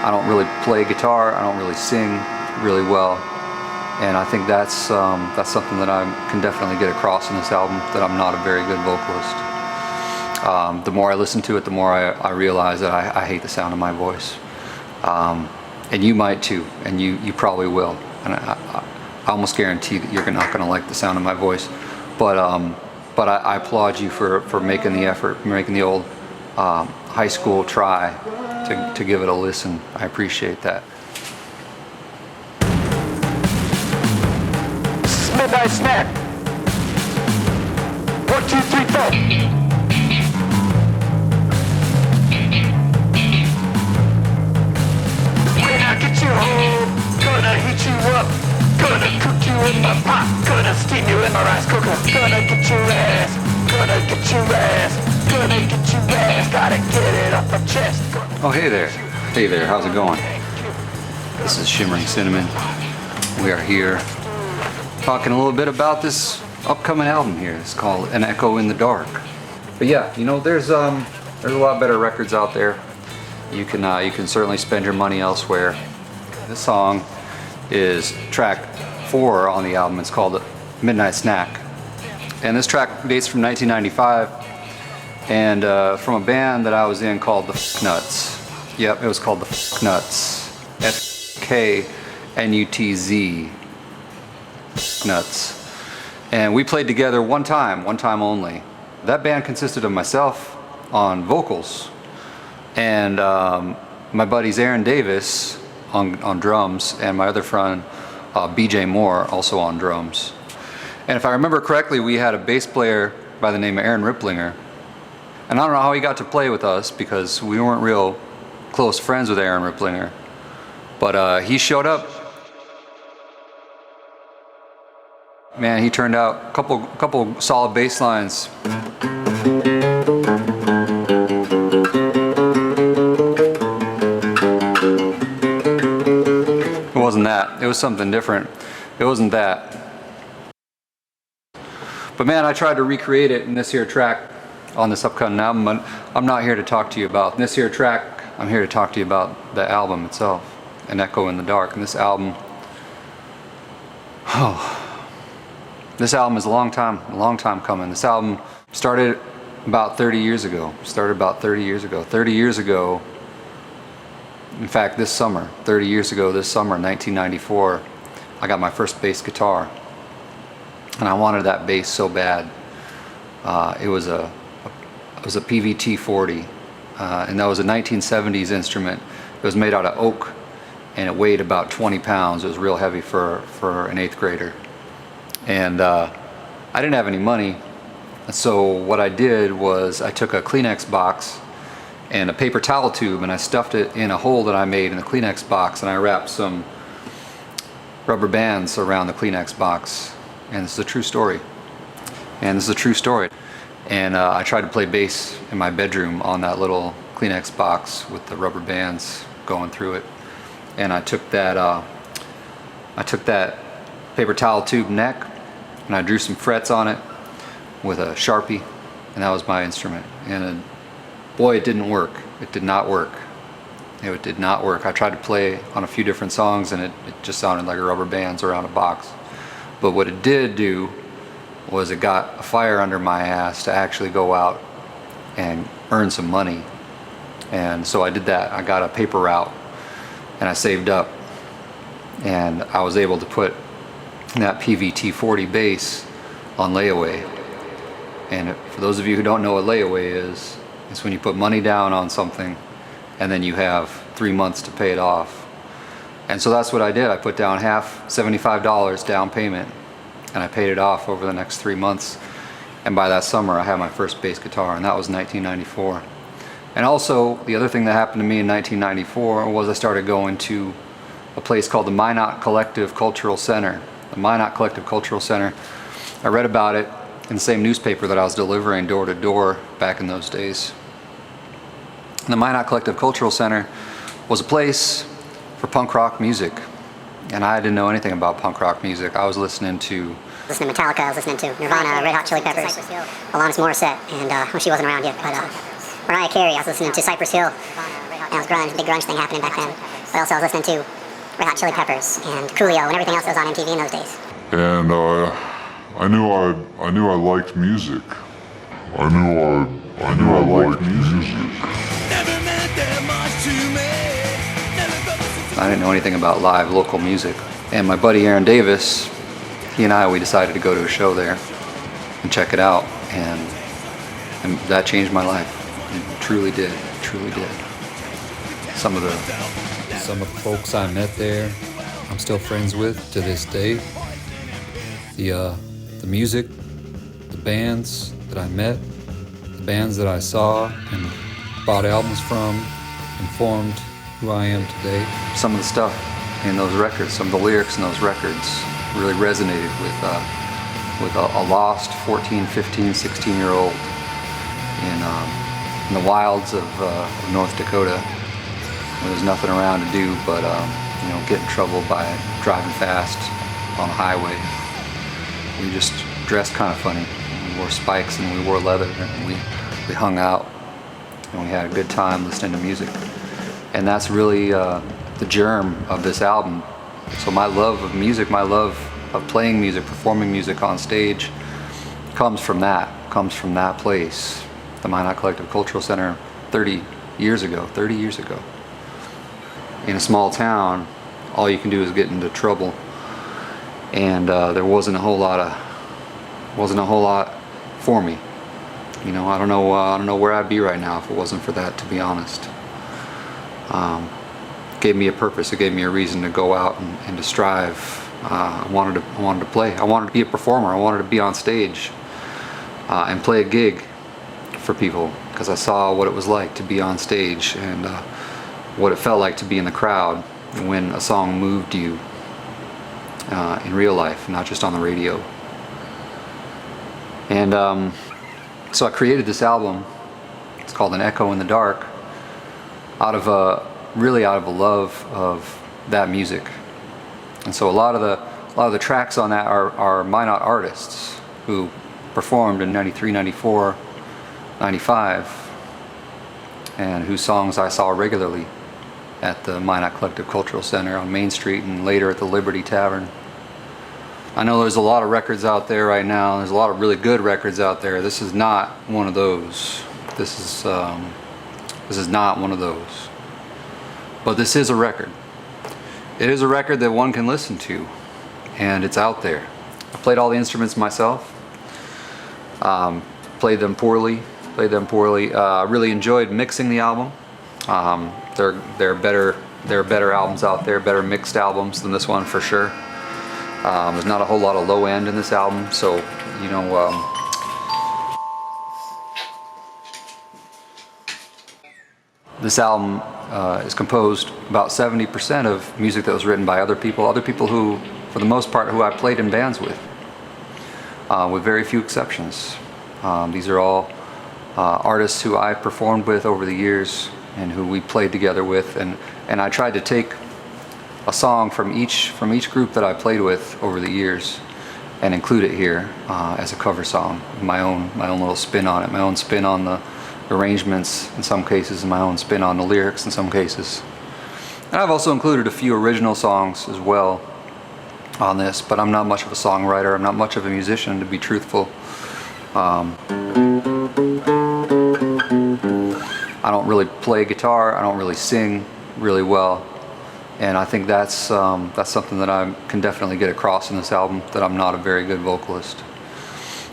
I don't really play guitar, I don't really sing really well, and I think that's something that I can definitely get across in this album, that I'm not a very good vocalist. The more I listen to it, the more I realize that I hate the sound of my voice. And you might too, and you probably will. And I almost guarantee that you're not going to like the sound of my voice. But I applaud you for making the effort, making the old high school try to give it a listen. I appreciate that. Midnight snack. 1, 2, 3, 4. Gonna heat you up, gonna cook you in my pot, gonna steam you in my rice cooker, gonna get your ass, gonna get your ass, gonna get your ass, gotta get it off my chest. Oh, hey there, how's it going? This is Shimmering Cinnamon. We are here talking a little bit about this upcoming album here. It's called An Echo in the Dark. But yeah, you know, there's a lot better records out there. You can certainly spend your money elsewhere. This song is track 4 on the album. It's called Midnight Snack. And this track dates from 1995 and from a band that I was in called the Nuts. Yep, it was called the Nuts. FKNUTZ. Nuts. And we played together one time only. That band consisted of myself on vocals and my buddies Aaron Davis on drums, and my other friend BJ Moore also on drums. And if I remember correctly, we had a bass player by the name of Aaron Ripplinger. And I don't know how he got to play with us because we weren't real close friends with Aaron Ripplinger. But he showed up. Man, he turned out a couple solid bass lines. It wasn't that. It was something different. It wasn't that. But man, I tried to recreate it in this here track on this upcoming album. But I'm not here to talk to you about this here track. I'm here to talk to you about the album itself, An Echo in the Dark. And this album, this album is a long time coming. This album started about 30 years ago. 30 years ago, in fact, this summer, 30 years ago, this summer, 1994, I got my first bass guitar. And I wanted that bass so bad. It was a PVT 40, and that was a 1970s instrument. It was made out of oak, and it weighed about 20 pounds. It was real heavy for an 8th grader. And I didn't have any money, so what I did was I took a Kleenex box and a paper towel tube, and I stuffed it in a hole that I made in the Kleenex box, and I wrapped some rubber bands around the Kleenex box. And this is a true story. And I tried to play bass in my bedroom on that little Kleenex box with the rubber bands going through it. And I took that paper towel tube neck and I drew some frets on it with a Sharpie, and that was my instrument. And boy, it didn't work. It did not work. It did not work. I tried to play on a few different songs and it just sounded like rubber bands around a box. But what it did do was it got a fire under my ass to actually go out and earn some money. And so I did that. I got a paper route and I saved up, and I was able to put that PVT 40 bass on layaway. And for those of you who don't know what layaway is, it's when you put money down on something and then you have 3 months to pay it off. And so that's what I did. I put down half, $75 down payment, and I paid it off over the next 3 months. And by that summer, I had my first bass guitar, and that was 1994. And also, the other thing that happened to me in 1994 was I started going to a place called the Minot Collective Cultural Center. The Minot Collective Cultural Center, I read about it in the same newspaper that I was delivering door to door back in those days. The Minot Collective Cultural Center was a place for punk rock music, and I didn't know anything about punk rock music. I was listening to Metallica, I was listening to Nirvana, Red Hot Chili Peppers, Alanis Morissette, and well, she wasn't around yet, but Mariah Carey. I was listening to Cypress Hill. And it was grunge, big grunge thing happening back then. But also I was listening to Red Hot Chili Peppers and Coolio and everything else that was on MTV in those days. And I knew I liked music. I knew I liked music. I didn't know anything about live local music. And my buddy Aaron Davis, he and we decided to go to a show there and check it out. And that changed my life. It truly did, truly did. Some of the folks I met there, I'm still friends with to this day. The music, the bands that I met, the bands that I saw and bought albums from, informed who I am today. Some of the stuff in those records, some of the lyrics in those records really resonated with a lost 14, 15, 16-year-old in the wilds of North Dakota, where there's nothing around to do but get in trouble by driving fast on the highway. We just dressed kind of funny. We wore spikes and we wore leather, and we hung out and we had a good time listening to music. And that's really the germ of this album. So my love of music, my love of playing music, performing music on stage comes from that place. The Minot Collective Cultural Center 30 years ago. In a small town, all you can do is get into trouble. And there wasn't a whole lot for me. I don't know where I'd be right now if it wasn't for that, to be honest. It gave me a purpose. It gave me a reason to go out and to strive. I wanted to play. I wanted to be a performer. I wanted to be on stage and play a gig for people, because I saw what it was like to be on stage and what it felt like to be in the crowd when a song moved you in real life, not just on the radio. And so I created this album. It's called An Echo in the Dark, out of a love of that music. And so a lot of the tracks on that are Minot artists who performed in 93, 94, 95, and whose songs I saw regularly at the Minot Collective Cultural Center on Main Street and later at the Liberty Tavern. I know there's a lot of records out there right now. There's a lot of really good records out there. This is not one of those. This is not one of those. But this is a record. It is a record that one can listen to, and it's out there. I played all the instruments myself. Played them poorly. I really enjoyed mixing the album. There are better albums out there, better mixed albums than this one for sure. There's not a whole lot of low end in this album, so this album is composed about 70% of music that was written by other people who, for the most part, who I played in bands with very few exceptions. These are all artists who I performed with over the years and who we played together with, and I tried to take a song from each group that I played with over the years and include it here as a cover song, my own little spin on it, my own spin on the arrangements in some cases, and my own spin on the lyrics in some cases. And I've also included a few original songs as well on this, but I'm not much of a songwriter, I'm not much of a musician, to be truthful. I don't really play guitar, I don't really sing really well, and I think that's something that I can definitely get across in this album, that I'm not a very good vocalist.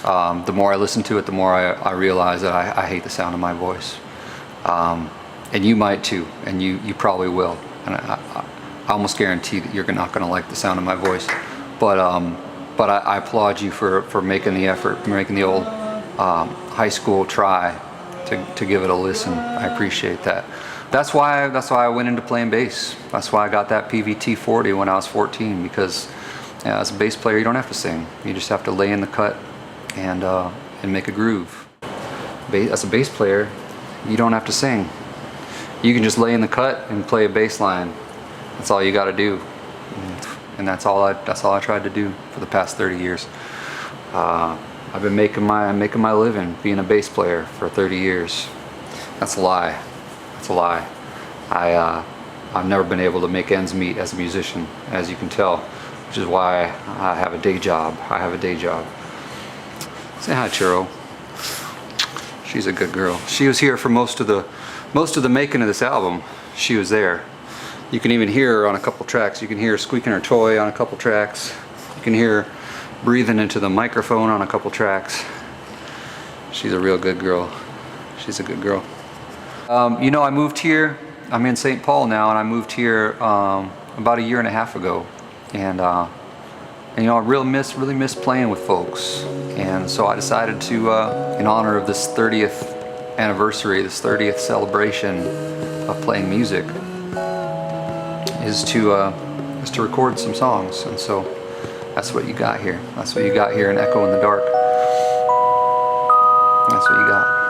The more I listen to it, the more I realize that I hate the sound of my voice. And you might too, and you probably will. And I almost guarantee that you're not going to like the sound of my voice. But I applaud you for making the effort, for making the old high school try to give it a listen. I appreciate that. That's why I went into playing bass. That's why I got that PVT 40 when I was 14, because as a bass player you don't have to sing. You just have to lay in the cut and make a groove. As a bass player, you don't have to sing. You can just lay in the cut and play a bass line. That's all you got to do, and that's all I tried to do for the past 30 years. I've been making my living being a bass player for 30 years, That's a lie. That's a lie. I've never been able to make ends meet as a musician, as you can tell, which is why I have a day job. I have a day job. Say hi, Churro. She's a good girl. She was here for most of the making of this album. She was there. You can even hear her on a couple tracks. You can hear her squeaking her toy on a couple tracks. You can hear her breathing into the microphone on a couple tracks. She's a real good girl. She's a good girl. You know, I moved here. I'm in St. Paul now, and I moved here about a year and a half ago. And you know, I really miss playing with folks. And so I decided to, in honor of this 30th anniversary, this 30th celebration of playing music, is to record some songs. And so that's what you got here. That's what you got here in Echo in the Dark. That's what you got.